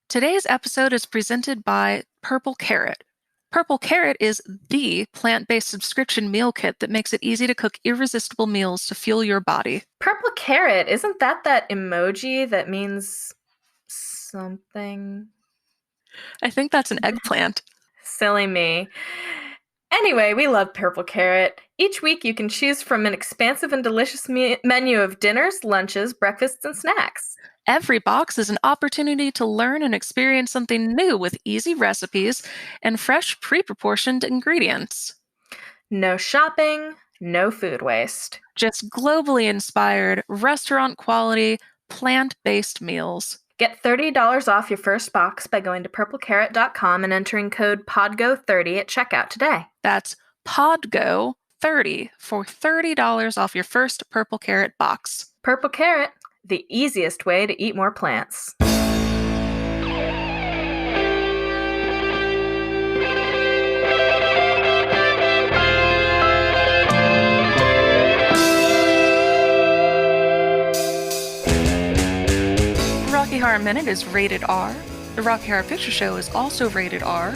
Today's episode is presented by Purple Carrot. Purple Carrot is the plant-based subscription meal kit that makes it easy to cook irresistible meals to fuel your body. Purple carrot, isn't that emoji that means something? I think that's an eggplant. Silly me. Anyway, we love Purple Carrot. Each week you can choose from an expansive and delicious menu of dinners, lunches, breakfasts, and snacks. Every box is an opportunity to learn and experience something new with easy recipes and fresh, pre-proportioned ingredients. No shopping, no food waste. Just globally inspired, restaurant-quality, plant-based meals. Get $30 off your first box by going to purplecarrot.com and entering code PODGO30 at checkout today. That's PODGO30 for $30 off your first Purple Carrot box. Purple Carrot, the easiest way to eat more plants. Rocky Horror Minute is rated R. The Rocky Horror Picture Show is also rated R.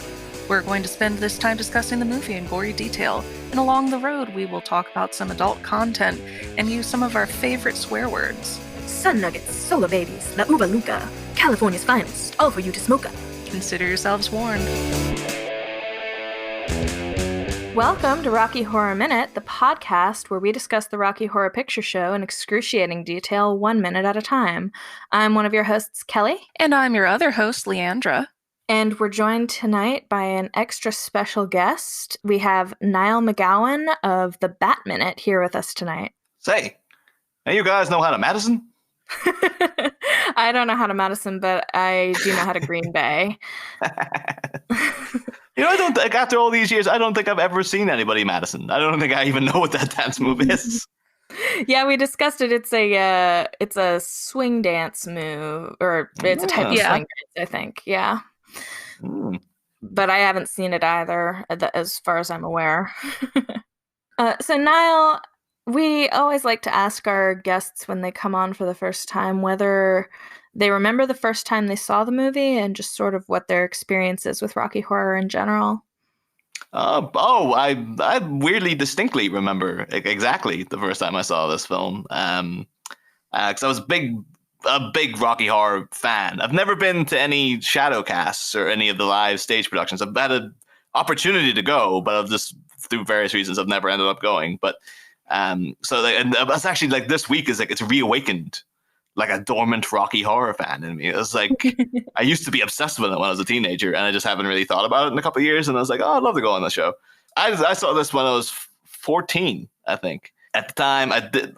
We're going to spend this time discussing the movie in gory detail, and along the road we will talk about some adult content and use some of our favorite swear words. Sun nuggets, solar babies, la uva luca, California's finest, all for you to smoke up. Consider yourselves warned. Welcome to Rocky Horror Minute, the podcast where we discuss the Rocky Horror Picture Show in excruciating detail 1 minute at a time. I'm one of your hosts, Kelly. And I'm your other host, Leandra. And we're joined tonight by an extra special guest. We have Niall McGowan of the Bat Minute here with us tonight. Say, hey, you guys know how to Madison? I don't know how to Madison, but I do know how to Green Bay. I don't think, after all these years, I don't think I've ever seen anybody Madison. I don't think I even know what that dance move is. Yeah, we discussed it. It's a swing dance move, or it's a type of swing dance, I think. Yeah. But I haven't seen it either, as far as I'm aware. So Niall, we always like to ask our guests when they come on for the first time whether they remember the first time they saw the movie and just sort of what their experience is with Rocky Horror in general. I weirdly distinctly remember exactly the first time I saw this film. Because I was a big Rocky Horror fan. I've never been to any shadow casts or any of the live stage productions. I've had an opportunity to go, but I've just, through various reasons, I've never ended up going. But and that's actually like this week is like it's reawakened like a dormant Rocky Horror fan in me. It was like I used to be obsessed with it when I was a teenager, and I just haven't really thought about it in a couple of years. And I was like, oh, I'd love to go on the show. I saw this when I was 14, I think. At the time,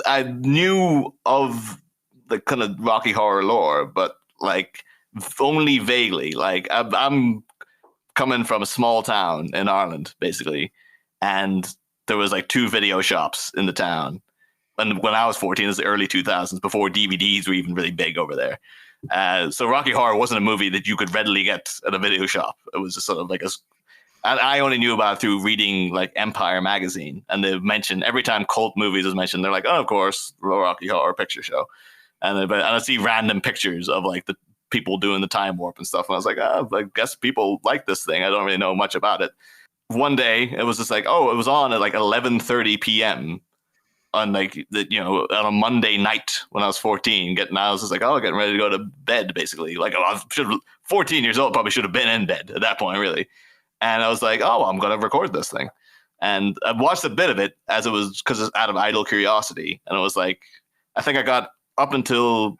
I knew of the kind of Rocky Horror lore, but like only vaguely. Like I'm coming from a small town in Ireland, basically, and there was like 2 video shops in the town. And when I was 14, it was the early 2000s, before DVDs were even really big over there. So Rocky Horror wasn't a movie that you could readily get at a video shop. It was just sort of like and I only knew about it through reading like Empire magazine. And they mentioned every time cult movies was mentioned, they're like, oh, of course, Rocky Horror Picture Show. And I see random pictures of like the people doing the time warp and stuff. And I was like, oh, I guess people like this thing. I don't really know much about it. One day it was just like, oh, it was on at like 11:30 p.m. on like on a Monday night when I was 14. I was just like, oh, getting ready to go to bed, basically. Like, I should 14 years old, probably should have been in bed at that point, really. And I was like, oh, I'm going to record this thing. And I watched a bit of it as it was, because it's out of idle curiosity. And it was like, I think I got up until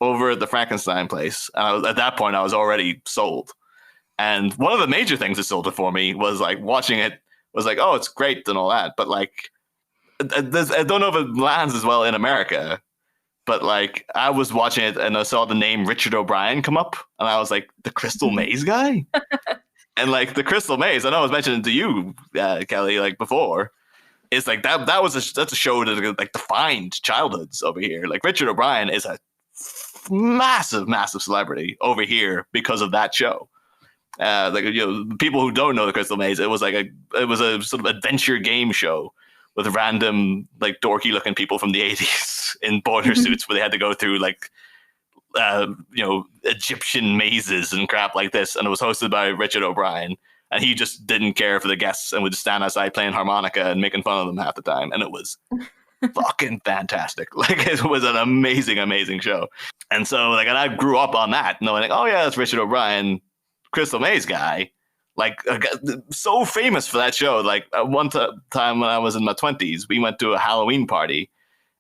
over at the Frankenstein place. And at that point, I was already sold. And one of the major things that sold it for me was like watching it was like, oh, it's great and all that. But like, I don't know if it lands as well in America, but like I was watching it and I saw the name Richard O'Brien come up, and I was like, the Crystal Maze guy? And like the Crystal Maze, I know I was mentioning to you, Kelly, like before, it's like that's a show that like defined childhoods over here. Like Richard O'Brien is a massive celebrity over here because of that show. People who don't know the Crystal Maze, it was a sort of adventure game show with random like dorky looking people from the 80s in boiler suits, where they had to go through like Egyptian mazes and crap like this, and it was hosted by Richard O'Brien, and he just didn't care for the guests and would just stand outside playing harmonica and making fun of them half the time, and it was fucking fantastic. Like, it was an amazing show. And so, like, and I grew up on that, knowing, like, oh yeah, that's Richard O'Brien, Crystal Maze guy, like, so famous for that show. Like, one time when I was in my 20s, we went to a Halloween party,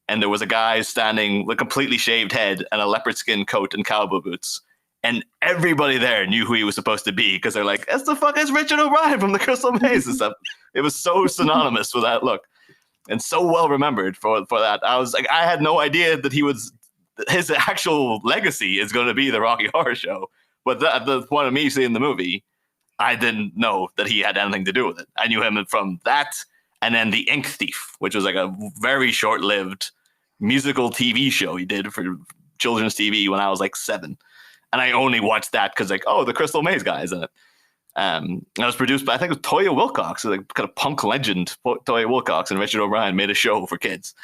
and there was a guy standing with a completely shaved head and a leopard skin coat and cowboy boots. And everybody there knew who he was supposed to be, because they're like, that's the fuck is Richard O'Brien from the Crystal Maze and stuff. It was so synonymous with that look, and so well remembered for that. I was like, I had no idea that his actual legacy is going to be the Rocky Horror Show. But at the point of me seeing the movie, I didn't know that he had anything to do with it. I knew him from that, and then The Ink Thief, which was like a very short-lived musical TV show he did for children's TV when I was like 7. And I only watched that because, like, oh, the Crystal Maze guy is in it. It was produced by, I think it was Toya Wilcox, like kind of punk legend. Toya Wilcox and Richard O'Brien made a show for kids.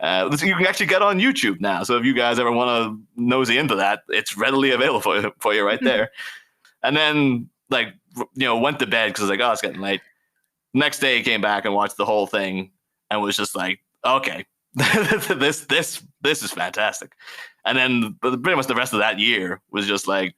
You can actually get on YouTube now. So if you guys ever want to nosy into that, it's readily available for you right there. And then, like, went to bed because I was like, oh, it's getting late. Next day, came back and watched the whole thing and was just like, okay, this is fantastic. And then pretty much the rest of that year was just like,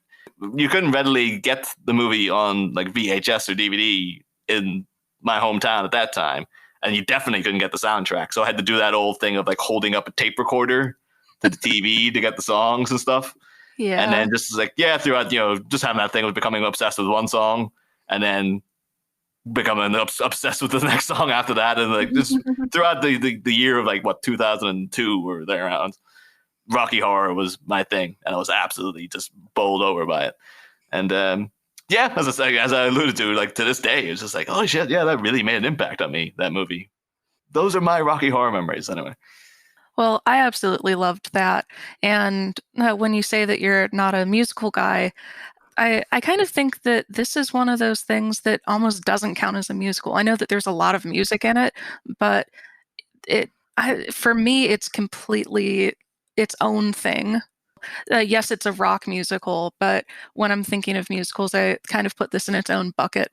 you couldn't readily get the movie on like VHS or DVD in my hometown at that time. And you definitely couldn't get the soundtrack. So I had to do that old thing of like holding up a tape recorder to the TV to get the songs and stuff. Yeah. And then just like, throughout, just having that thing of becoming obsessed with one song and then becoming obsessed with the next song after that. And like just throughout the year of like, 2002 or therearound, Rocky Horror was my thing. And I was absolutely just bowled over by it. And as I alluded to, like to this day, it's just like, oh shit, yeah, that really made an impact on me, that movie. Those are my Rocky Horror memories anyway. Well, I absolutely loved that. And when you say that you're not a musical guy, I kind of think that this is one of those things that almost doesn't count as a musical. I know that there's a lot of music in it, but for me, it's completely its own thing. Yes, it's a rock musical, but when I'm thinking of musicals, I kind of put this in its own bucket.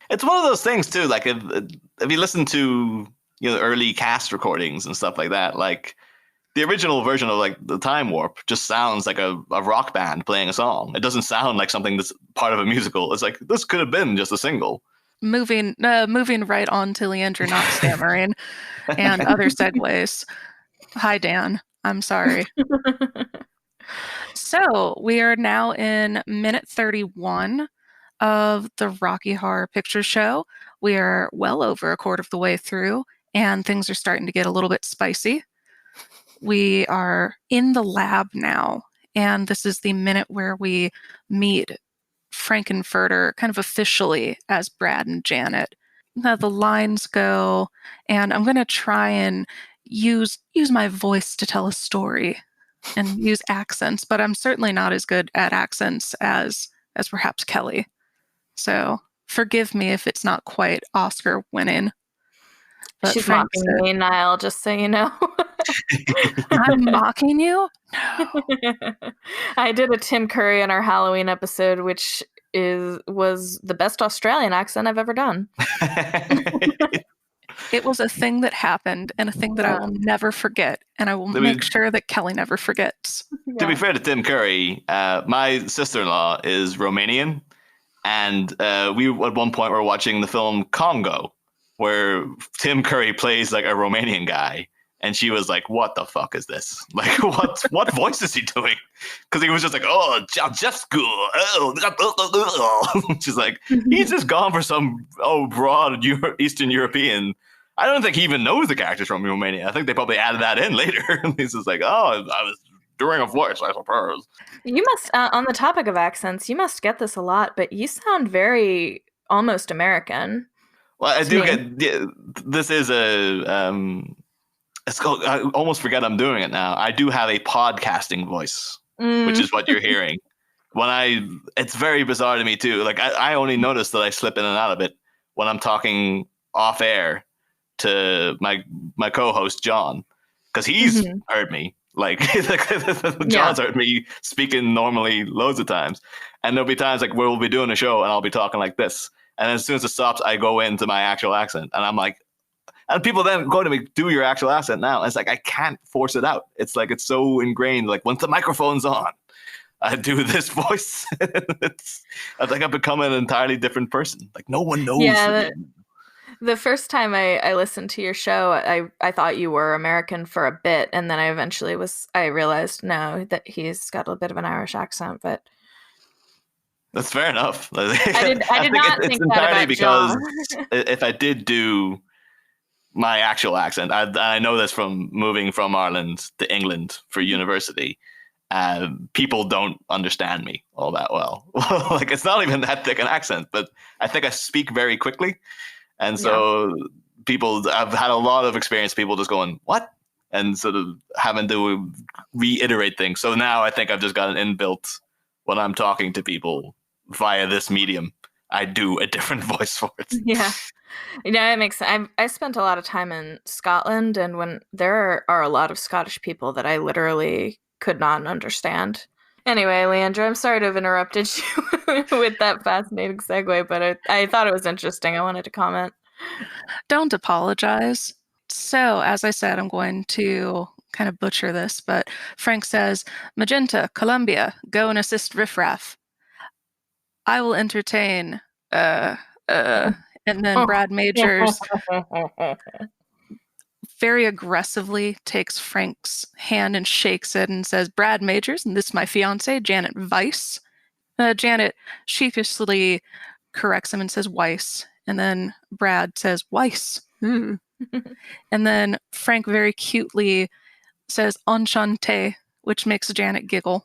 It's one of those things too. Like if you listen to early cast recordings and stuff like that, like the original version of like the Time Warp just sounds like a rock band playing a song. It doesn't sound like something that's part of a musical. It's like this could have been just a single. Moving right on to Leandra not stammering and other segues. Hi, Dan. I'm sorry. So we are now in minute 31 of the Rocky Horror Picture Show. We are well over a quarter of the way through, and things are starting to get a little bit spicy. We are in the lab now, and this is the minute where we meet Frankenfurter kind of officially as Brad and Janet. Now the lines go, and I'm going to try and use my voice to tell a story and use accents, but I'm certainly not as good at accents as perhaps Kelly. So forgive me if it's not quite Oscar winning. She's mocking me, Niall, just so you know. I'm mocking you? No. I did a Tim Curry in our Halloween episode, which was the best Australian accent I've ever done. It was a thing that happened and a thing that I will never forget, and I will make sure that Kelly never forgets. Yeah. To be fair to Tim Curry, my sister-in-law is Romanian, and we at one point were watching the film Congo, where Tim Curry plays like a Romanian guy, and she was like, "What the fuck is this? Like, what voice is he doing?" Because he was just like, "Oh, just good." She's like, "He's just gone for some broad Eastern European." I don't think he even knows the characters from Romania. I think they probably added that in later. He's just like, "Oh, I was doing a voice, I suppose." You must, on the topic of accents, you must get this a lot, but you sound very almost American. Well, I do get this is a it's called, I almost forget I'm doing it now. I do have a podcasting voice, which is what you're hearing. It's very bizarre to me too. Like I only notice that I slip in and out of it when I'm talking off air to my co-host John, because he's heard me Like John's heard me speaking normally loads of times. And there'll be times like where we'll be doing a show and I'll be talking like this. And as soon as it stops, I go into my actual accent. And I'm like, and people then go to me, do your actual accent now. And it's like, I can't force it out. It's like, it's so ingrained. Like once the microphone's on, I do this voice. I think I've become an entirely different person. Like no one knows. Yeah, the first time I listened to your show, I thought you were American for a bit, and then I realized no, that he's got a bit of an Irish accent, but that's fair enough. I did not think that about because John. If I did do my actual accent, I know this from moving from Ireland to England for university. People don't understand me all that well. Like it's not even that thick an accent, but I think I speak very quickly. And so I've had a lot of experience, people just going, what? And sort of having to reiterate things. So now I think I've just got an inbuilt, when I'm talking to people via this medium, I do a different voice for it. Yeah. It makes sense. I spent a lot of time in Scotland, and when there are a lot of Scottish people that I literally could not understand. Anyway, Leandra, I'm sorry to have interrupted you with that fascinating segue, but I thought it was interesting. I wanted to comment. Don't apologize. So, as I said, I'm going to kind of butcher this, but Frank says, Magenta, Columbia, go and assist Riffraff. I will entertain, and then Brad Majors very aggressively takes Frank's hand and shakes it and says, Brad Majors, and this is my fiance, Janet Weiss. Janet sheepishly corrects him and says Weiss. And then Brad says Weiss. And then Frank very cutely says Enchanté, which makes Janet giggle.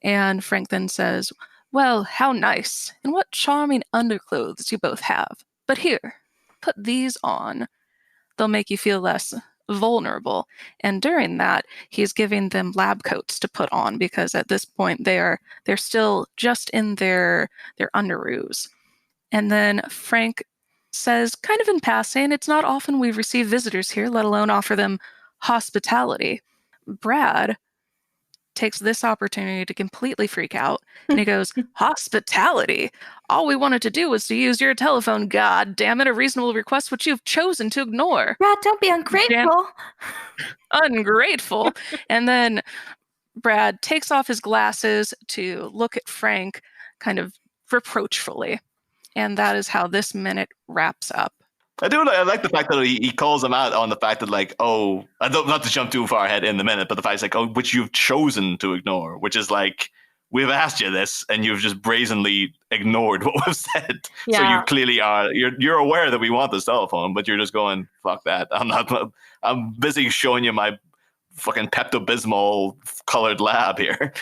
And Frank then says, well, how nice, and what charming underclothes you both have. But here, put these on. They'll make you feel less vulnerable. And during that, he's giving them lab coats to put on because at this point they're still just in their underoos. And then Frank says, kind of in passing, it's not often we receive visitors here, let alone offer them hospitality. Brad takes this opportunity to completely freak out, and he goes, hospitality? All we wanted to do was to use your telephone. God damn it, a reasonable request which you've chosen to ignore. Brad, don't be ungrateful. Ungrateful. And then Brad takes off his glasses to look at Frank kind of reproachfully. And that is how this minute wraps up. I like the fact that he calls him out on the fact that, like, oh, I don't, not to jump too far ahead in the minute, but the fact is like, oh, which you've chosen to ignore, which is like, we've asked you this and you've just brazenly ignored what we've said. Yeah. So you clearly you're aware that we want this telephone, but you're just going, fuck that. I'm busy showing you my fucking Pepto-Bismol colored lab here.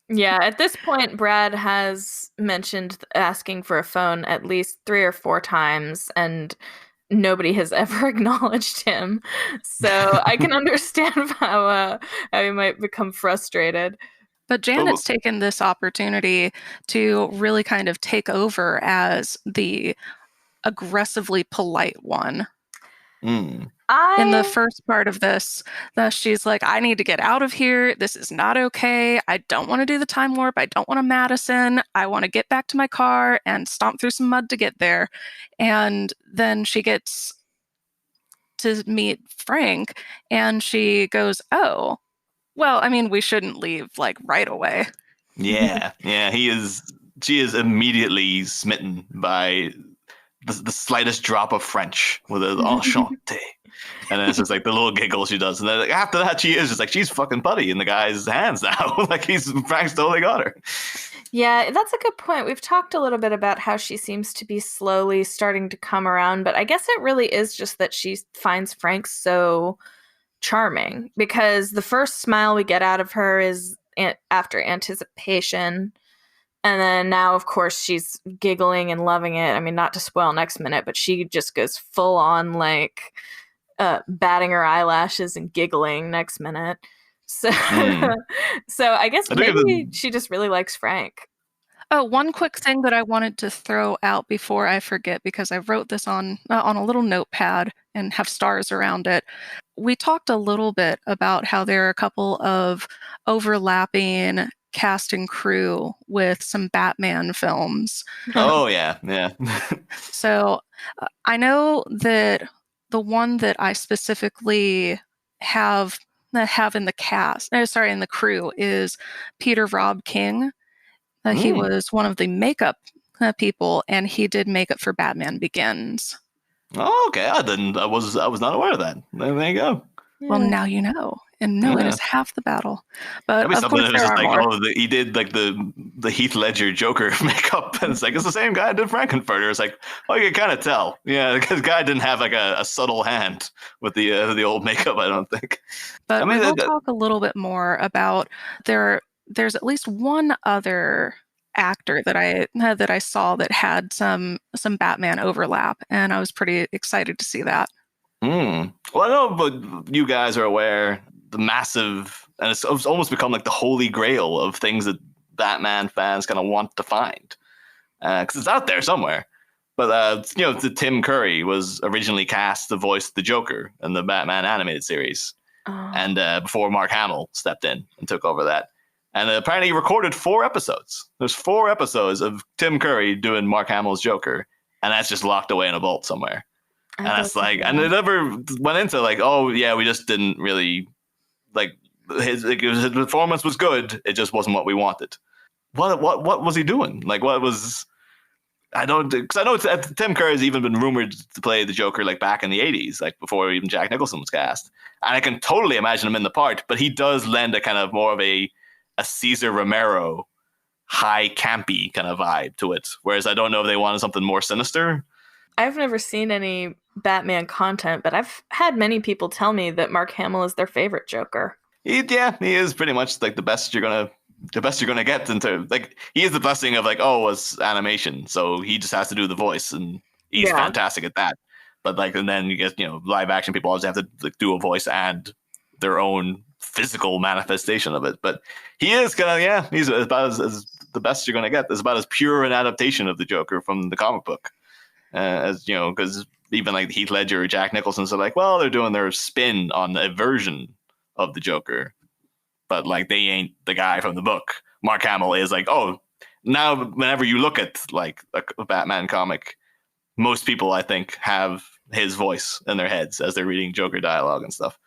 Yeah, at this point, Brad has mentioned asking for a phone at least 3 or 4 times, and nobody has ever acknowledged him. So I can understand how he might become frustrated. But Janet's taken this opportunity to really kind of take over as the aggressively polite one. In the first part of this, she's like, I need to get out of here. This is not okay. I don't want to do the time warp. I don't want to Madison. I want to get back to my car and stomp through some mud to get there. And then she gets to meet Frank and she goes, oh, well, I mean, we shouldn't leave like right away. Yeah. She is immediately smitten by the slightest drop of French with an enchanté. And then it's just like the little giggle she does. And then like, after that, she is just like, she's fucking putty in the guy's hands now. Like Frank's totally got her. Yeah, that's a good point. We've talked a little bit about how she seems to be slowly starting to come around, but I guess it really is just that she finds Frank so charming, because the first smile we get out of her is after anticipation. And then now, of course, she's giggling and loving it. I mean, not to spoil next minute, but she just goes full on like batting her eyelashes and giggling next minute. So, so I guess maybe she just really likes Frank. Oh, one quick thing that I wanted to throw out before I forget, because I wrote this on a little notepad and have stars around it. we talked a little bit about how there are a couple of overlapping cast and crew with some Batman films. Oh, yeah. So I know that the one that I specifically have in the cast, in the crew, is Peter Rob King. He was one of the makeup people, and he did makeup for Batman Begins. Oh, okay. I was not aware of that. There you go. Well, now you know, and knowing is half the battle. But Maybe of something course, that was there just are like, more. he did like the Heath Ledger Joker makeup, and it's like it's the same guy who did Frankenfurter. It's like, oh, you can kind of tell, yeah, because the guy didn't have like a subtle hand with the old makeup. I don't think. But we will talk a little bit more about there's at least one other actor that I saw that had some Batman overlap, and I was pretty excited to see that. Well, I know, but you guys are aware the massive, and it's almost become like the holy grail of things that Batman fans kind of want to find, because it's out there somewhere. But the Tim Curry was originally cast to voice the Joker in the Batman animated series, and before Mark Hamill stepped in and took over that. And apparently he recorded 4 episodes. There's 4 episodes of Tim Curry doing Mark Hamill's Joker, and that's just locked away in a vault somewhere. And that's like, and it never went into like, oh yeah, we just didn't really like his performance was good. It just wasn't what we wanted. What was he doing? Like, what was? I know Tim Curry has even been rumored to play the Joker like back in the 80s, like before even Jack Nicholson was cast. And I can totally imagine him in the part, but he does lend a kind of more of a Cesar Romero high campy kind of vibe to it. Whereas I don't know if they wanted something more sinister. I've never seen any Batman content, but I've had many people tell me that Mark Hamill is their favorite Joker. He is pretty much like the best you're gonna get into. Like, he is the blessing of like, oh, it's animation, so he just has to do the voice, and he's fantastic at that. But like, and then you get live action people always have to like do a voice and their own physical manifestation of it. But he is kind of he's about as the best you're gonna get. It's about as pure an adaptation of the Joker from the comic book. As because even like Heath Ledger or Jack Nicholson's are like, well, they're doing their spin on a version of the Joker, but like they ain't the guy from the book. Mark Hamill is like, oh, now whenever you look at like a Batman comic, most people I think have his voice in their heads as they're reading Joker dialogue and stuff.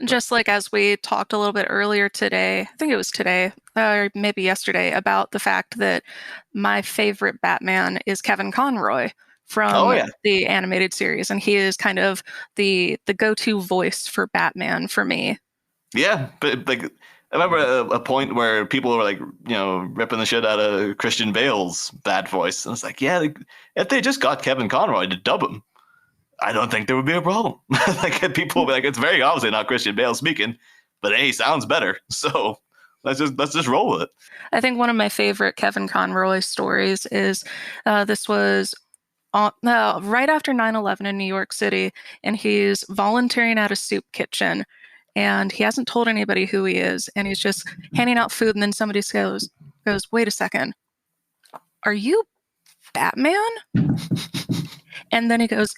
Just like as we talked a little bit earlier today, I think it was today or maybe yesterday, about the fact that my favorite Batman is Kevin Conroy from the animated series, and he is kind of the go-to voice for Batman for me. Yeah, but like I remember a point where people were like, ripping the shit out of Christian Bale's bad voice, and it's like, yeah, like, if they just got Kevin Conroy to dub him, I don't think there would be a problem. Like, people will be like, it's very obviously not Christian Bale speaking, but hey, sounds better, so let's just roll with it. I think one of my favorite Kevin Conroy stories is this was right after 9/11 in New York City, and he's volunteering at a soup kitchen, and he hasn't told anybody who he is, and he's just handing out food, and then somebody goes, wait a second, are you Batman? And then he goes,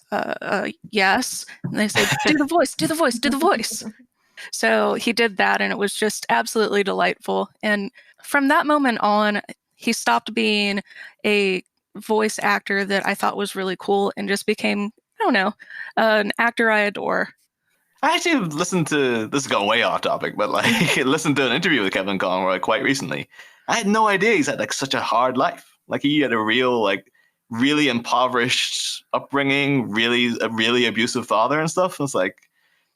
yes. And they say, do the voice. So he did that, and it was just absolutely delightful. And from that moment on, he stopped being a voice actor that I thought was really cool and just became, an actor I adore. I actually listened to, this is going way off topic, but like listened to an interview with Kevin Conroy quite recently. I had no idea he's had like such a hard life. Like, he had a real, like, really impoverished upbringing, a really abusive father and stuff. It's like,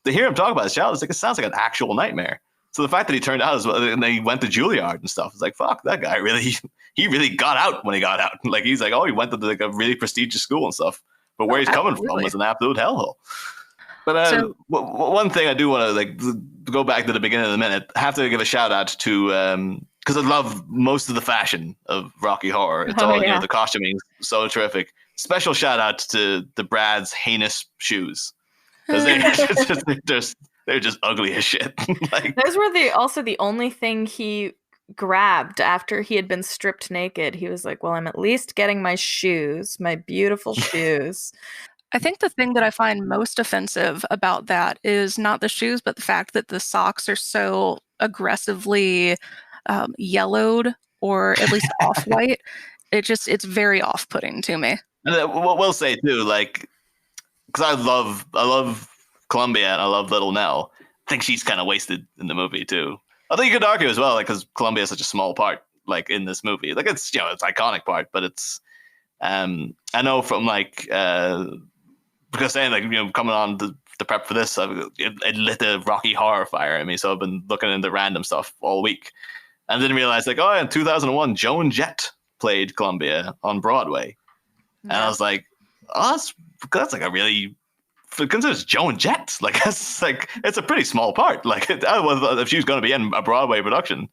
to hear him talk about his childhood, it's like, it sounds like an actual nightmare. So the fact that he turned out as well, and then he went to Juilliard and stuff, it's like, fuck, that guy he really got out when he got out. Like, he's like, oh, he went to like a really prestigious school and stuff, but where he's coming from was an absolute hellhole. But one thing I do want to like go back to the beginning of the minute, I have to give a shout out to because I love most of the fashion of Rocky Horror. It's all the costuming is so terrific. Special shout out to the Brad's heinous shoes, because they're just ugly as shit. Like, those were also the only thing he grabbed after he had been stripped naked. He was like, well, I'm at least getting my shoes, my beautiful shoes. I think the thing that I find most offensive about that is not the shoes, but the fact that the socks are so aggressively yellowed or at least off-white. It's very off-putting to me. And what we'll say too, like, because I love Columbia and I love Little Nell. I think she's kind of wasted in the movie too. I think you could argue as well, like, because Columbia is such a small part, like, in this movie. Like, it's, it's iconic part, but it's I know from like because saying, like, coming on the prep for this, it lit the Rocky Horror fire in me. So I've been looking into random stuff all week, and didn't realize, like, in 2001, Joan Jett played Columbia on Broadway, and I was like, that's like a really, considers Joan Jett, like, that's like, it's a pretty small part. Like, if she was going to be in a Broadway production,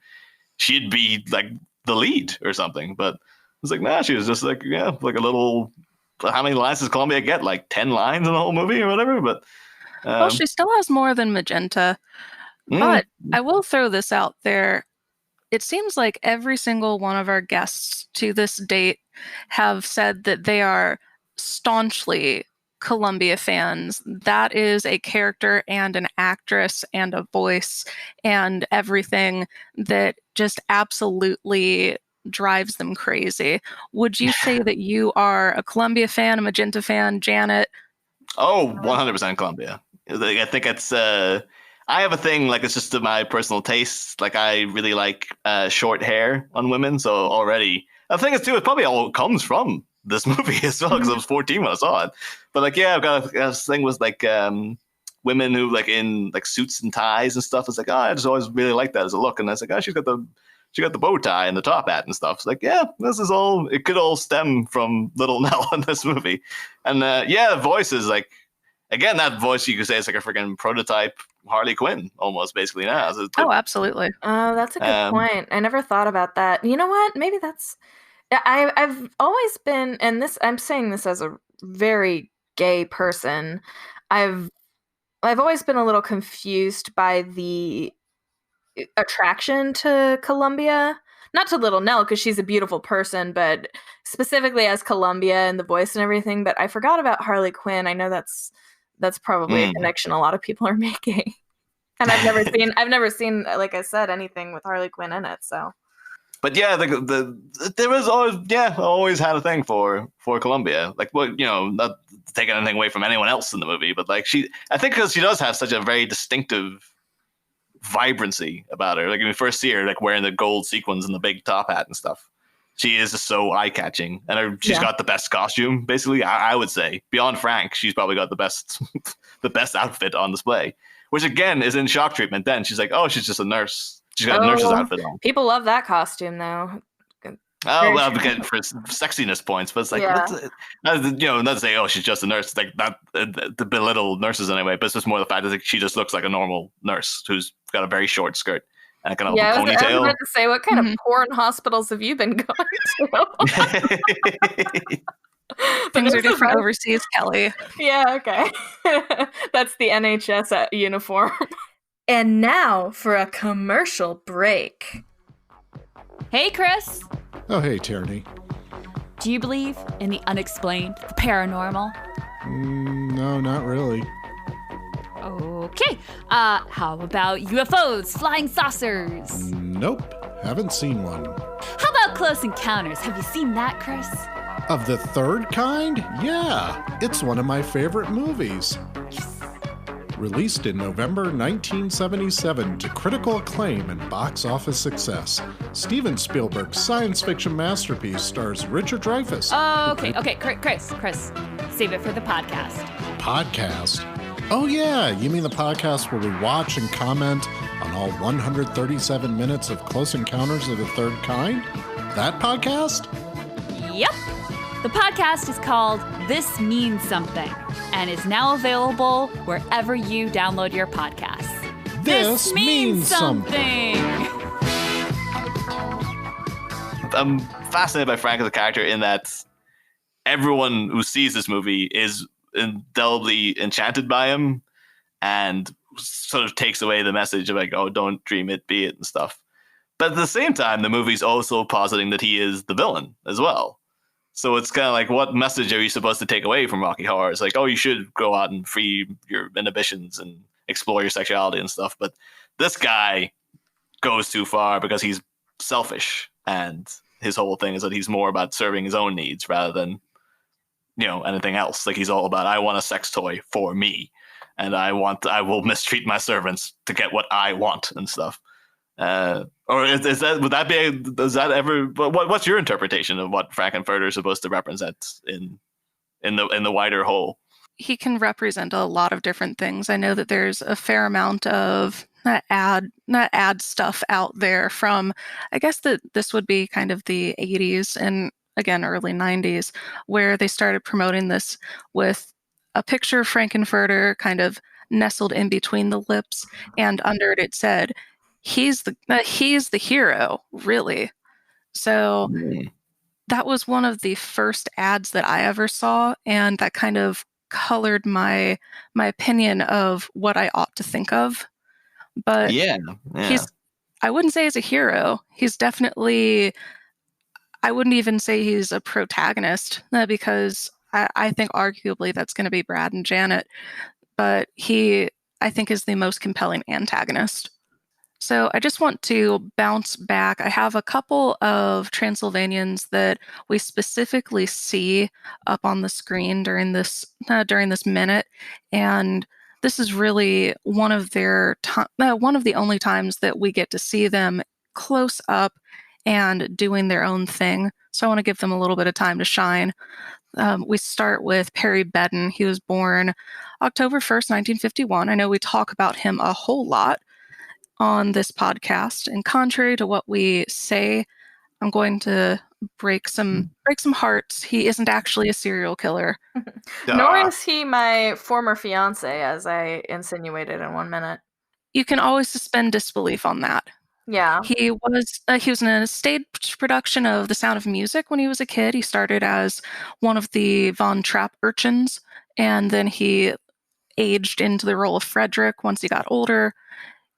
she'd be like the lead or something. But it's like, nah, she was just like, like a little. How many lines does Columbia get? Like 10 lines in the whole movie or whatever. But well, she still has more than Magenta. But I will throw this out there. It seems like every single one of our guests to this date have said that they are staunchly Columbia fans. That is a character and an actress and a voice and everything that just absolutely drives them crazy. Would you say that you are a Columbia fan, a Magenta fan, Janet? Oh, 100% Columbia. I think it's I have a thing, like, it's just to my personal taste. Like, I really like short hair on women, so already I think it's too, it probably all comes from this movie as well, because I was 14 when I saw it. But like, I've got this thing with like women who, like, in like suits and ties and stuff. It's like, I just always really like that as a look. And I was like, she got the bow tie and the top hat and stuff. It's like, this is all, it could all stem from Little Nell in this movie. And the voice is like, again, that voice, you could say, is like a freaking prototype Harley Quinn almost, basically now. Absolutely. Oh, that's a good point. I never thought about that. You know what? Maybe that's, I've always been, and this, I'm saying this as a very gay person, I've always been a little confused by the attraction to Columbia, not to Little Nell, because she's a beautiful person, but specifically as Columbia and the voice and everything. But I forgot about Harley Quinn. I know that's probably a connection a lot of people are making. And I've never seen, like I said, anything with Harley Quinn in it. So, but there was always had a thing for Columbia. Like, well, not taking anything away from anyone else in the movie, but like, I think because she does have such a very distinctive vibrancy about her. Like, when we first see her, like, wearing the gold sequins and the big top hat and stuff, she is just so eye-catching, and she's got the best costume. Basically, I would say, beyond Frank, she's probably got the best the best outfit on display, which again is in shock treatment. Then she's like, she's just a nurse. She's got a nurse's outfit on. People love that costume, though. Well, again, for sexiness points, but it's like, not to say, she's just a nurse, like that, to belittle nurses anyway, but it's just more the fact that, like, she just looks like a normal nurse who's got a very short skirt and a kind of ponytail. I was about to say, what kind of porn hospitals have you been going to? Things are different overseas, Kelly. Yeah, okay. That's the NHS uniform. And now for a commercial break. Hey, Chris. Oh, hey, Tierney. Do you believe in the unexplained, the paranormal? No, not really. Okay. How about UFOs, flying saucers? Nope, haven't seen one. How about Close Encounters? Have you seen that, Chris? Of the third kind? Yeah, it's one of my favorite movies. Released in November 1977 to critical acclaim and box office success, Steven Spielberg's science fiction masterpiece stars Richard Dreyfuss. Okay, Chris, save it for the podcast. Podcast? Oh yeah, you mean the podcast where we watch and comment on all 137 minutes of Close Encounters of the Third Kind? That podcast? Yep. The podcast is called This Means Something and is now available wherever you download your podcasts. This means something. I'm fascinated by Frank as a character in that everyone who sees this movie is indelibly enchanted by him and sort of takes away the message of, like, don't dream it, be it, and stuff. But at the same time, the movie's also positing that he is the villain as well. So it's kind of like, what message are you supposed to take away from Rocky Horror? It's like, oh, you should go out and free your inhibitions and explore your sexuality and stuff. But this guy goes too far because he's selfish, and his whole thing is that he's more about serving his own needs rather than, anything else. Like, he's all about, I want a sex toy for me, and I will mistreat my servants to get what I want and stuff. Or is that, would that be, does that ever, what's your interpretation of what Frankenfurter is supposed to represent in the wider whole? He can represent a lot of different things. I know that there's a fair amount of ad stuff out there from, I guess that this would be kind of the 80s and again early 90s, where they started promoting this with a picture of Frankenfurter kind of nestled in between the lips, and under it said, he's the hero, really. So that was one of the first ads that I ever saw, and that kind of colored my opinion of what I ought to think of. But I wouldn't say he's a hero. He's definitely, I wouldn't even say he's a protagonist, because I think arguably that's going to be Brad and Janet. But he, I think, is the most compelling antagonist. So I just want to bounce back. I have a couple of Transylvanians that we specifically see up on the screen during this minute, and this is really one of the only times that we get to see them close up and doing their own thing. So I want to give them a little bit of time to shine. We start with Perry Bedden. He was born October 1st, 1951. I know we talk about him a whole lot on this podcast, and contrary to what we say, I'm going to break some hearts. He isn't actually a serial killer. Nor is he my former fiance, as I insinuated in 1 minute. You can always suspend disbelief on that. Yeah. He was in a stage production of The Sound of Music when he was a kid. He started as one of the Von Trapp urchins, and then he aged into the role of Frederick once he got older.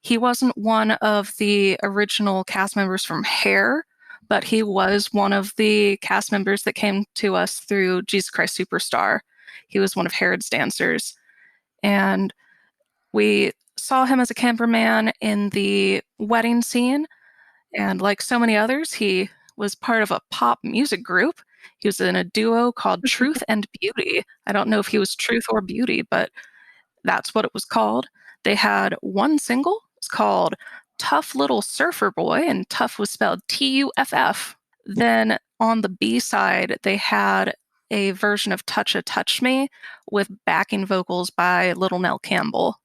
He wasn't one of the original cast members from Hair, but he was one of the cast members that came to us through Jesus Christ Superstar. He was one of Herod's dancers. And we saw him as a cameraman in the wedding scene. And like so many others, he was part of a pop music group. He was in a duo called Truth and Beauty. I don't know if he was Truth or Beauty, but that's what it was called. They had one single. It's called Tough Little Surfer Boy, and tough was spelled Tuff. Then on the B side, they had a version of Toucha Touch Me with backing vocals by Little Nell Campbell.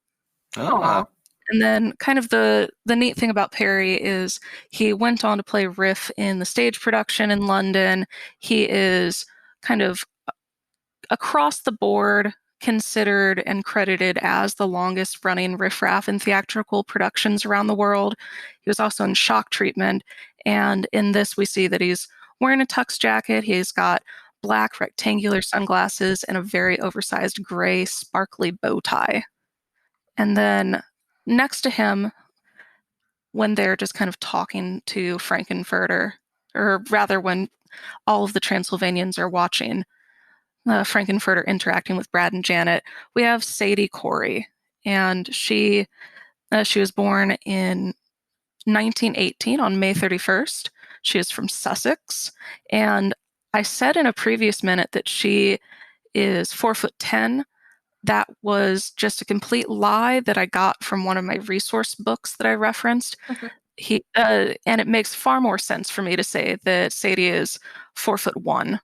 Oh. And then kind of the neat thing about Perry is he went on to play Riff in the stage production in London. He is kind of across the board considered and credited as the longest running riffraff in theatrical productions around the world. He was also in Shock Treatment, and in this we see that he's wearing a tux jacket. He's got black rectangular sunglasses and a very oversized gray sparkly bow tie. And then next to him, when they're just kind of talking to Frankenfurter, or rather when all of the Transylvanians are watching Frankenfurter interacting with Brad and Janet, we have Sadie Corré, and she was born in 1918 on May 31st. She is from Sussex, and I said in a previous minute that she is 4'10". That was just a complete lie that I got from one of my resource books that I referenced. And it makes far more sense for me to say that Sadie is 4'1".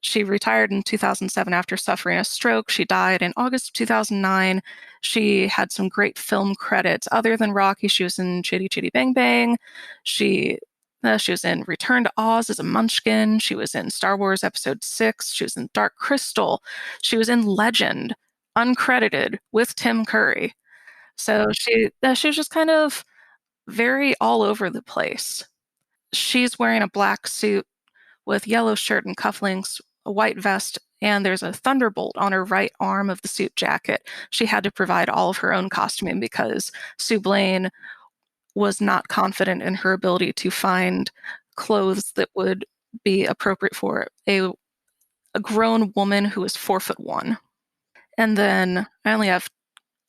She retired in 2007 after suffering a stroke. She died in August of 2009. She had some great film credits. Other than Rocky, she was in Chitty Chitty Bang Bang. She was in Return to Oz as a Munchkin. She was in Star Wars Episode 6. She was in Dark Crystal. She was in Legend, uncredited, with Tim Curry. So she was just kind of very all over the place. She's wearing a black suit with yellow shirt and cufflinks, a white vest, and there's a thunderbolt on her right arm of the suit jacket. She had to provide all of her own costuming because Sue Blaine was not confident in her ability to find clothes that would be appropriate for a grown woman who is 4'1". And then I only have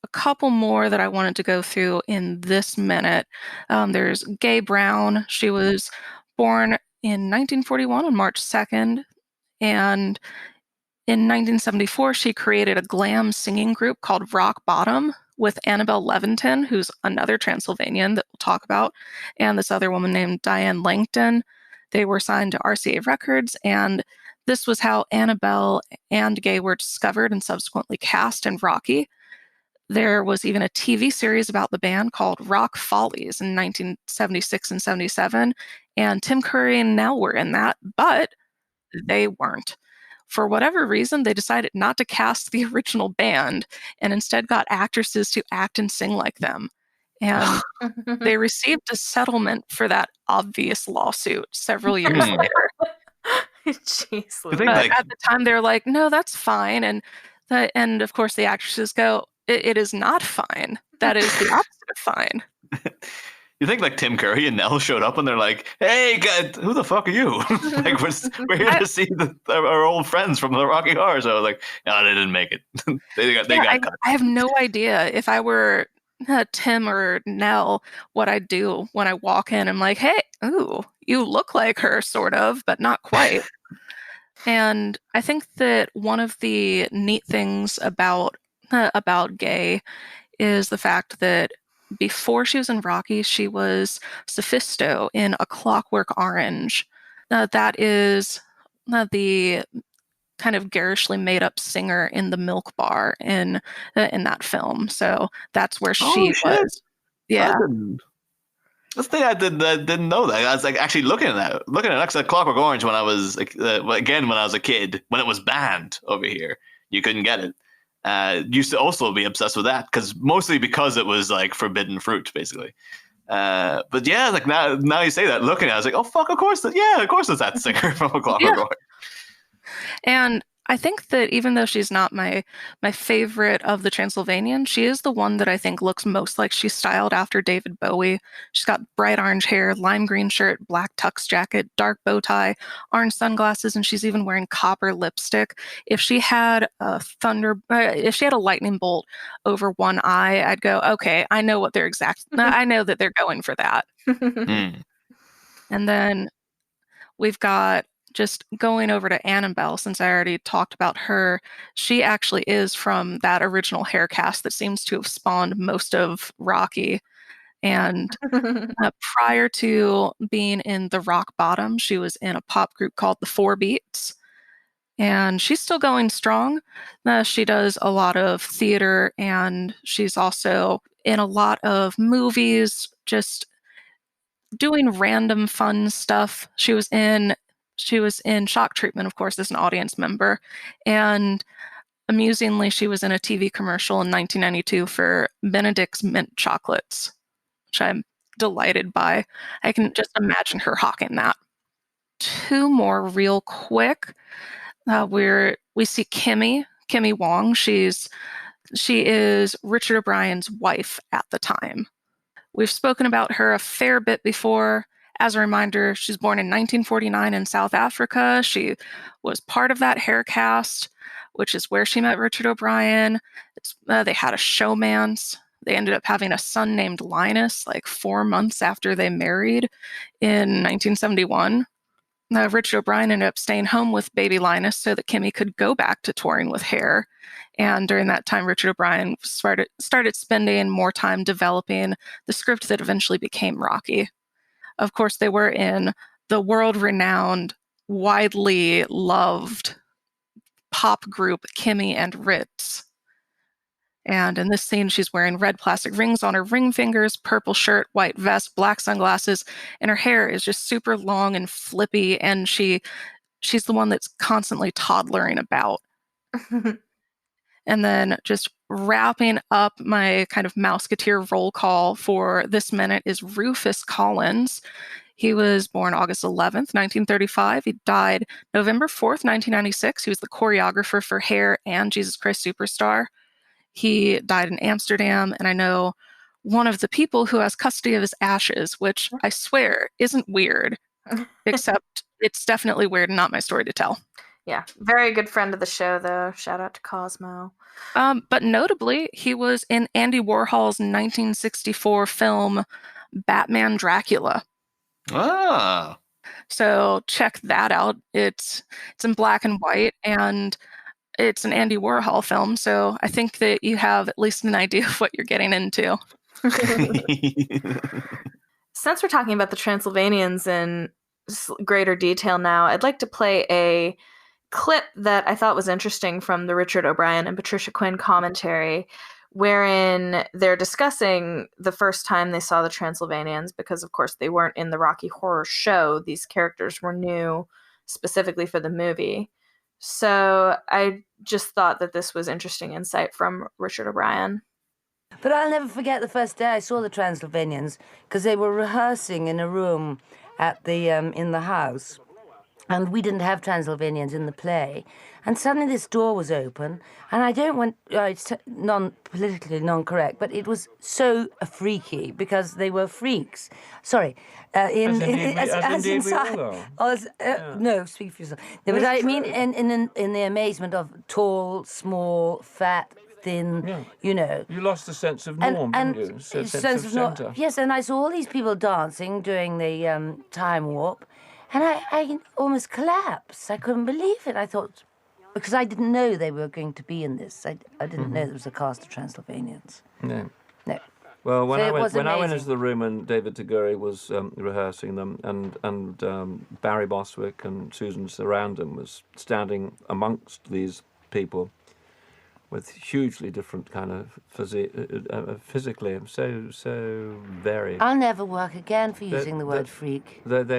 a couple more that I wanted to go through in this minute. There's Gaye Brown. She was born in 1941 on March 2nd, and in 1974 she created a glam singing group called Rock Bottom with Annabel Leventon, who's another Transylvanian that we'll talk about, and this other woman named Diane Langton. They were signed to RCA Records, and this was how Annabel and Gaye were discovered and subsequently cast in Rocky. There was even a TV series about the band called Rock Follies in 1976 and 77, and Tim Curry and Nell were in that, but they weren't. For whatever reason, they decided not to cast the original band and instead got actresses to act and sing like them. And they received a settlement for that obvious lawsuit several years later. Jeez, but at the time, they're like, no, that's fine. And of course, the actresses go, it is not fine. That is the opposite of fine. You think like Tim Curry and Nell showed up and they're like, hey, God, who the fuck are you? Like, we're here to see our old friends from the Rocky Horror. So I was like, no, they didn't make it. they got cut. I have no idea. If I were Tim or Nell, what I'd do when I walk in, I'm like, hey, ooh, you look like her, sort of, but not quite. And I think that one of the neat things about Gaye is the fact that before she was in Rocky, she was Sophisto in A Clockwork Orange. That is the kind of garishly made up singer in the milk bar in that film. So that's where she was. Yeah. This thing I didn't know that. I was like actually looking at Clockwork Orange when I was when I was a kid, when it was banned over here. You couldn't get it. Used to also be obsessed with that mostly because it was like forbidden fruit, basically. But yeah, like now you say that, looking at it, I was like, oh fuck, of course it's that singer from A Clockwork Orange. And I think that even though she's not my favorite of the Transylvanian, she is the one that I think looks most like she's styled after David Bowie. She's got bright orange hair, lime green shirt, black tux jacket, dark bow tie, orange sunglasses, and she's even wearing copper lipstick. If she had a lightning bolt over one eye, I'd go, okay, I know what they're I know that they're going for that. And then we've got, just going over to Annabel, since I already talked about her, she actually is from that original hair cast that seems to have spawned most of Rocky. And prior to being in the Rock Bottom, she was in a pop group called the Four Beats. And she's still going strong. She does a lot of theater, and she's also in a lot of movies, just doing random fun stuff. She was in Shock Treatment, of course, as an audience member. And amusingly, she was in a TV commercial in 1992 for Benedict's Mint Chocolates, which I'm delighted by. I can just imagine her hawking that. Two more real quick. We see Kimi Wong. She is Richard O'Brien's wife at the time. We've spoken about her a fair bit before. As a reminder, she's born in 1949 in South Africa. She was part of that hair cast, which is where she met Richard O'Brien. They had a showmance. They ended up having a son named Linus, like 4 months after they married in 1971. Richard O'Brien ended up staying home with baby Linus so that Kimi could go back to touring with hair. And during that time, Richard O'Brien started spending more time developing the script that eventually became Rocky. Of course, they were in the world-renowned, widely loved pop group Kimi and Ritz. And in this scene, she's wearing red plastic rings on her ring fingers, purple shirt, white vest, black sunglasses, and her hair is just super long and flippy, and she's the one that's constantly toddlering about. And then just wrapping up my kind of Mouseketeer roll call for this minute is Rufus Collins. He was born August 11th, 1935. He died November 4th, 1996. He was the choreographer for Hair and Jesus Christ Superstar. He died in Amsterdam, and I know one of the people who has custody of his ashes, which I swear isn't weird, except it's definitely weird and not my story to tell. Yeah, very good friend of the show, though. Shout out to Cosmo. But notably, he was in Andy Warhol's 1964 film Batman Dracula. Ah. So check that out. It's in black and white, and it's an Andy Warhol film. So I think that you have at least an idea of what you're getting into. Since we're talking about the Transylvanians in greater detail now, I'd like to play a clip that I thought was interesting from the Richard O'Brien and Patricia Quinn commentary, wherein they're discussing the first time they saw the Transylvanians, because of course they weren't in the Rocky Horror Show. These characters were new specifically for the movie. So I just thought that this was interesting insight from Richard O'Brien. But I'll never forget the first day I saw the Transylvanians, because they were rehearsing in a room at the in the house. And we didn't have Transylvanians in the play. And suddenly this door was open, and I don't want, it's politically non-correct, but it was so freaky because they were freaks. Sorry. As indeed we all are. No, speak for yourself. No, but I mean in the amazement of tall, small, fat, thin, you know. You lost the sense of norm, didn't you? Sense of centre. Yes, and I saw all these people dancing during the time warp. And I almost collapsed. I couldn't believe it. I thought, because I didn't know they were going to be in this. I didn't know there was a cast of Transylvanians. No. So Well, when I went into amazing. the room and David Tagore was rehearsing them, and Barry Bostwick and Susan Sarandon was standing amongst these people with hugely different kind of physically, so varied. I'll never work again for using the word freak. That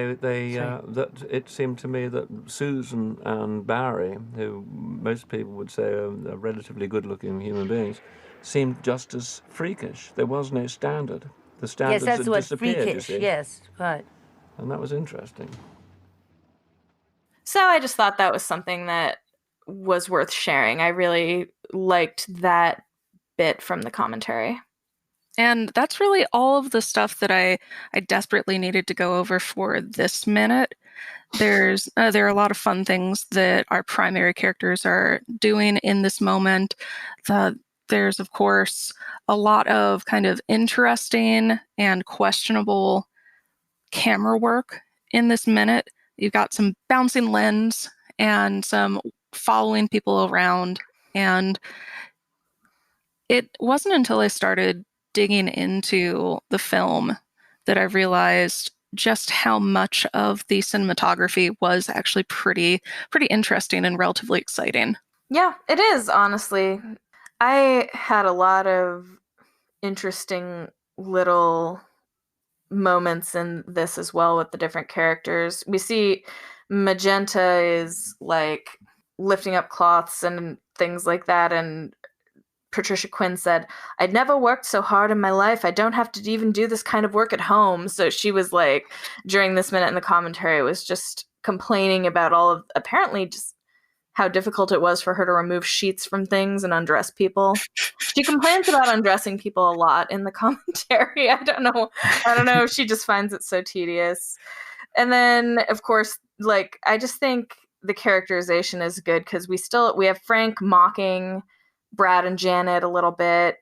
it seemed to me that Susan and Barry, who most people would say are relatively good-looking human beings, seemed just as freakish. There was no standard. The standards Yes, that's the word, disappeared, freakish. you see. Yes, right. And that was interesting. So I just thought that was something that was worth sharing. I really liked that bit from the commentary. And that's really all of the stuff that I desperately needed to go over for this minute. There are a lot of fun things that our primary characters are doing in this moment. There's, of course, a lot of kind of interesting and questionable camera work in this minute. You've got some bouncing lens and some following people around, and it wasn't until I started digging into the film that I realized just how much of the cinematography was actually pretty interesting and relatively exciting. Yeah, it is, honestly. I had a lot of interesting little moments in this as well with the different characters. We see Magenta is like lifting up cloths and things like that, and Patricia Quinn said, "I'd never worked so hard in my life. I don't have to even do this kind of work at home." So she was like, during this minute in the commentary, was just complaining about all of, apparently just how difficult it was for her to remove sheets from things and undress people. She complains about undressing people a lot in the commentary. I don't know. She just finds it so tedious. And then, of course, like, I just think the characterization is good because we have Frank mocking Brad and Janet a little bit.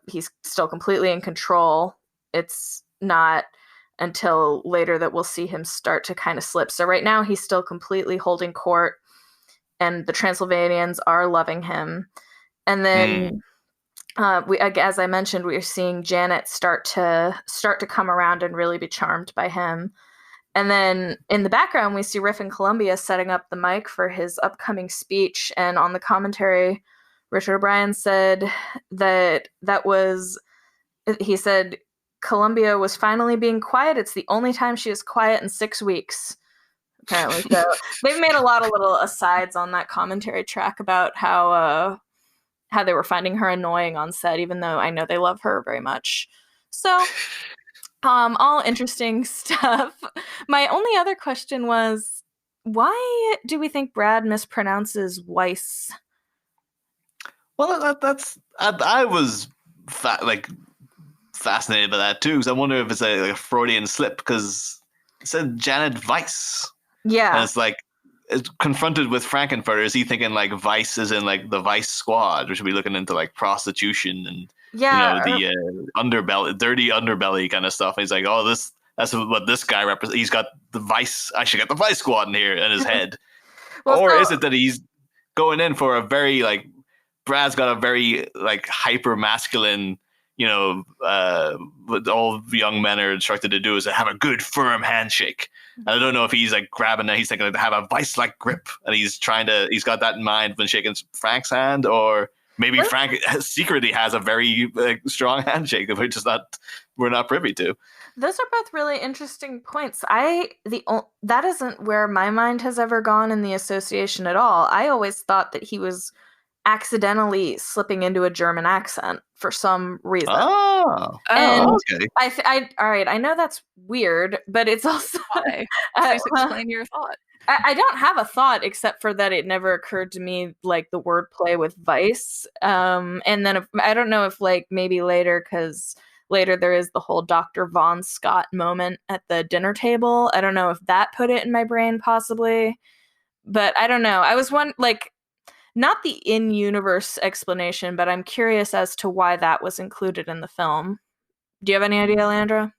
He's still completely in control. It's not until later that we'll see him start to kind of slip. So right now he's still completely holding court, and the Transylvanians are loving him. And then as I mentioned, we're seeing Janet start to come around and really be charmed by him. And then in the background, we see Riff and Columbia setting up the mic for his upcoming speech. And on the commentary, Richard O'Brien said he said Columbia was finally being quiet. It's the only time she is quiet in 6 weeks, apparently. So they've made a lot of little asides on that commentary track about how they were finding her annoying on set, even though I know they love her very much. So all interesting stuff. My only other question was, why do we think Brad mispronounces Weiss? Well, I was fascinated by that too, because I wonder if it's a Freudian slip, because it said Janet Weiss. Yeah. And it's like, it's confronted with Frankenfurter, is he thinking like Vice is in like the Vice Squad, or should be looking into like prostitution and the underbelly, dirty underbelly kind of stuff? And he's like, oh, that's what this guy represents. He's got the Vice. I should get the Vice Squad in here in his head. Is it that he's going in for a very like Brad's got a very like hyper masculine, what all young men are instructed to do is to have a good firm handshake. And I don't know if he's like grabbing it, he's thinking to have a vice-like grip, and he's got that in mind when shaking Frank's hand, or maybe Frank secretly has a very strong handshake that we're not privy to. Those are both really interesting points. That isn't where my mind has ever gone in the association at all. I always thought that he was accidentally slipping into a German accent for some reason. Okay. All right. I know that's weird, but it's also why. Please explain your thought. I don't have a thought except for that it never occurred to me like the wordplay with Vice. And then I don't know if like maybe later, because later there is the whole Dr. Von Scott moment at the dinner table. I don't know if that put it in my brain possibly, but I don't know. I was not the in-universe explanation, but I'm curious as to why that was included in the film. Do you have any idea, Leandra?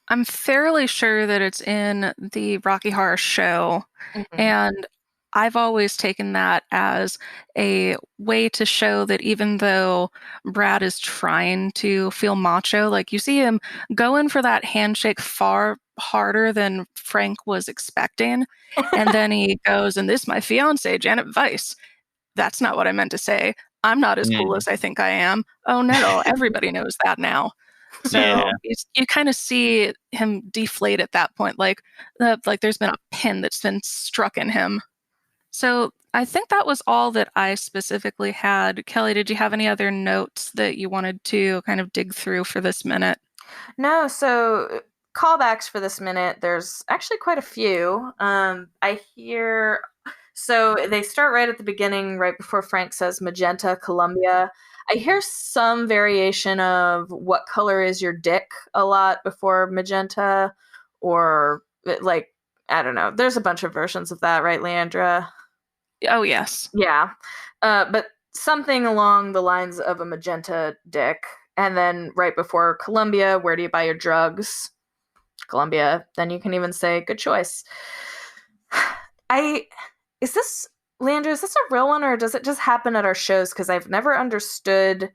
I'm fairly sure that it's in the Rocky Horror Show, and I've always taken that as a way to show that even though Brad is trying to feel macho, like you see him going for that handshake far harder than Frank was expecting, and then he goes, and this is my fiance, Janet Weiss. That's not what I meant to say. I'm not as cool as I think I am. Oh no, everybody knows that now. So you kind of see him deflate at that point, like there's been a pin that's been struck in him. So I think that was all that I specifically had. Kelly, did you have any other notes that you wanted to kind of dig through for this minute? No, so callbacks for this minute, there's actually quite a few. I hear... So they start right at the beginning, right before Frank says Magenta, Columbia. I hear some variation of what color is your dick a lot before Magenta, or like, I don't know. There's a bunch of versions of that, right, Leandra? Oh, yes. Yeah. But something along the lines of a magenta dick. And then right before Columbia, where do you buy your drugs? Columbia. Then you can even say, good choice. Is this, Leandra, is this a real one, or does it just happen at our shows? Because I've never understood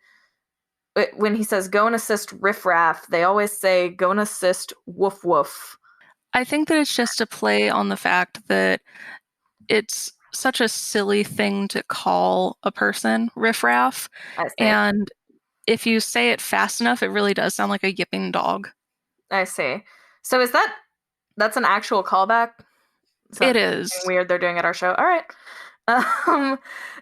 when he says go and assist riffraff, they always say go and assist woof woof. I think that it's just a play on the fact that it's such a silly thing to call a person riffraff. And if you say it fast enough, it really does sound like a yipping dog. I see. So that's an actual callback? It is. Weird they're doing at our show. All right.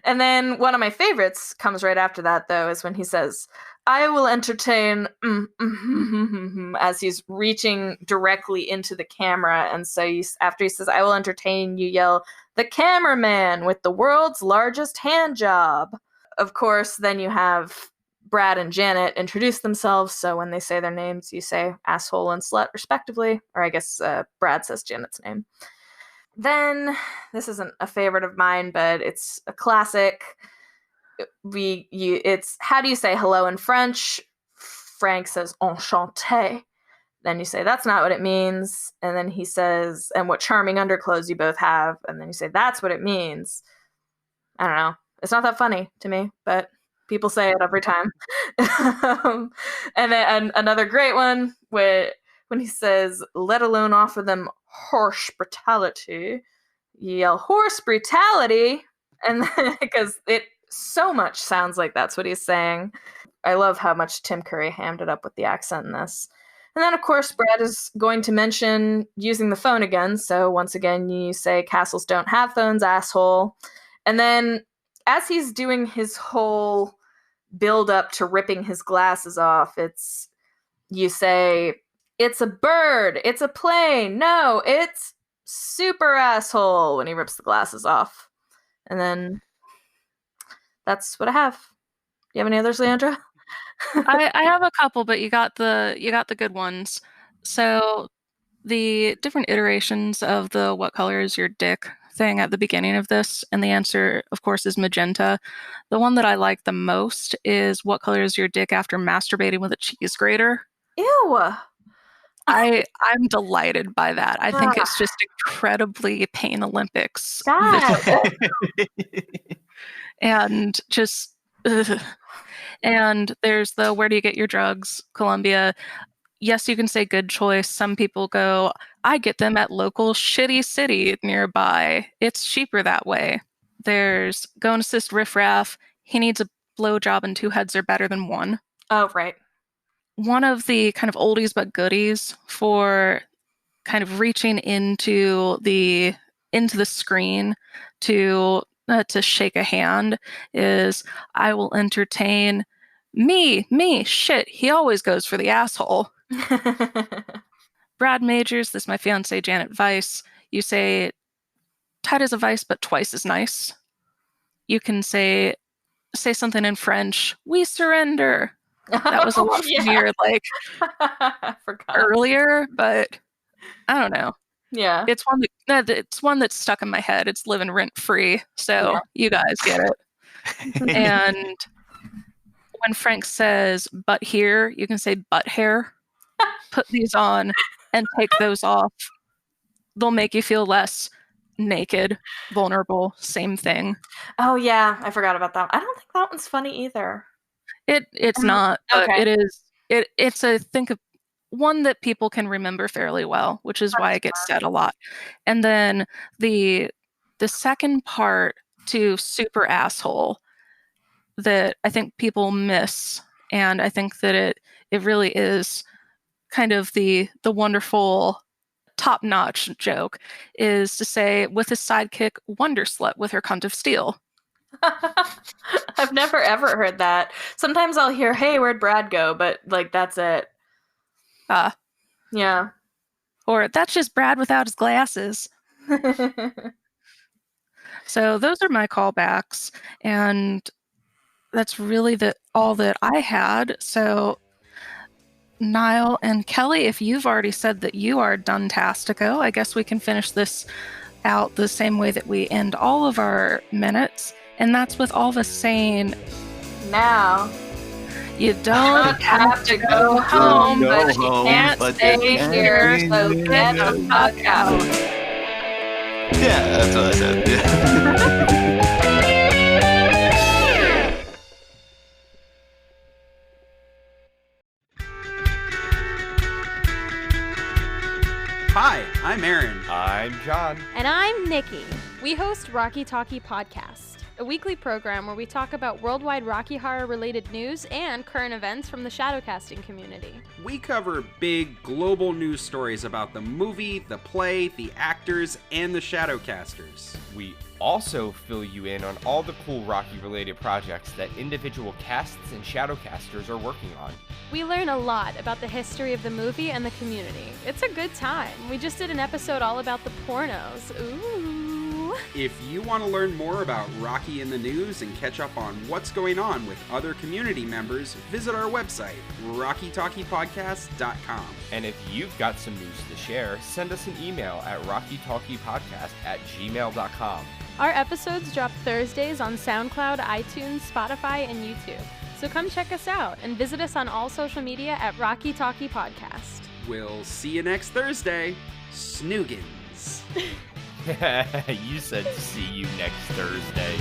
And then one of my favorites comes right after that, though, is when he says, I will entertain as he's reaching directly into the camera. And so after he says, I will entertain, you yell, the cameraman with the world's largest hand job. Of course, then you have Brad and Janet introduce themselves. So when they say their names, you say asshole and slut, respectively. Or I guess Brad says Janet's name. Then, this isn't a favorite of mine, but it's a classic. It's how do you say hello in French? Frank says enchanté. Then you say that's not what it means. And then he says, and what charming underclothes you both have. And then you say that's what it means. I don't know. It's not that funny to me, but people say it every time. And then another great one when he says, let alone offer them horse brutality, you yell horse brutality, and because it so much sounds like that's what he's saying. I love how much Tim Curry hammed it up with the accent in this. And then, of course, Brad is going to mention using the phone again. So once again, you say castles don't have phones, asshole. And then as he's doing his whole build up to ripping his glasses off, you say, it's a bird, it's a plane, no, it's super asshole, when he rips the glasses off. And then that's what I have. Do you have any others, Leandra? I have a couple, but you got the good ones. So the different iterations of the what color is your dick thing at the beginning of this, and the answer, of course, is magenta. The one that I like the most is what color is your dick after masturbating with a cheese grater? Ew. I'm delighted by that. I think it's just incredibly Pain Olympics. And just and there's the where do you get your drugs, Columbia. Yes, you can say good choice. Some people go, I get them at local shitty city nearby. It's cheaper that way. There's go and assist riffraff. He needs a blowjob and 2 heads are better than 1. Oh, right. One of the kind of oldies but goodies for kind of reaching into the screen to shake a hand is I will entertain me, shit, he always goes for the asshole. Brad Majors, this is my fiance Janet Weiss. You say tight as a vice but twice as nice. You can say something in French, we surrender. That was a lot funnier earlier, but I don't know. Yeah. It's one that's stuck in my head. It's living rent free. So you guys get it. And when Frank says butt here, you can say butt hair. Put these on and take those off. They'll make you feel less naked, vulnerable, same thing. Oh yeah, I forgot about that. I don't think that one's funny either. It's not, but okay. it is. It's a think of one that people can remember fairly well, which is why it gets said a lot. And then the second part to super asshole that I think people miss, and I think that it really is kind of the wonderful top-notch joke, is to say with his sidekick wonder slut with her cunt of steel. I've never ever heard that. Sometimes I'll hear, hey, where'd Brad go? But that's it. Yeah. Or that's just Brad without his glasses. So those are my callbacks, and that's really all that I had. So Niall and Kelly, if you've already said that you are done-tastico, I guess we can finish this out the same way that we end all of our minutes, and that's with all of us saying, now you don't have to go home, but you can't stay here, so get the fuck out. Yeah, that's what I said. Yeah. Hi, I'm Aaron. I'm John. And I'm Nikki. We host Rocky Talkie Podcast, a weekly program where we talk about worldwide Rocky Horror related news and current events from the shadowcasting community. We cover big global news stories about the movie, the play, the actors, and the shadowcasters. We also fill you in on all the cool Rocky related projects that individual casts and shadowcasters are working on. We learn a lot about the history of the movie and the community. It's a good time. We just did an episode all about the pornos. Ooh. If you want to learn more about Rocky in the news and catch up on what's going on with other community members, visit our website, rockytalkiepodcast.com. And if you've got some news to share, send us an email at rockytalkiepodcast@gmail.com. Our episodes drop Thursdays on SoundCloud, iTunes, Spotify, and YouTube. So come check us out and visit us on all social media at Rocky Talkie Podcast. We'll see you next Thursday. Snoogans. You said see you next Thursday.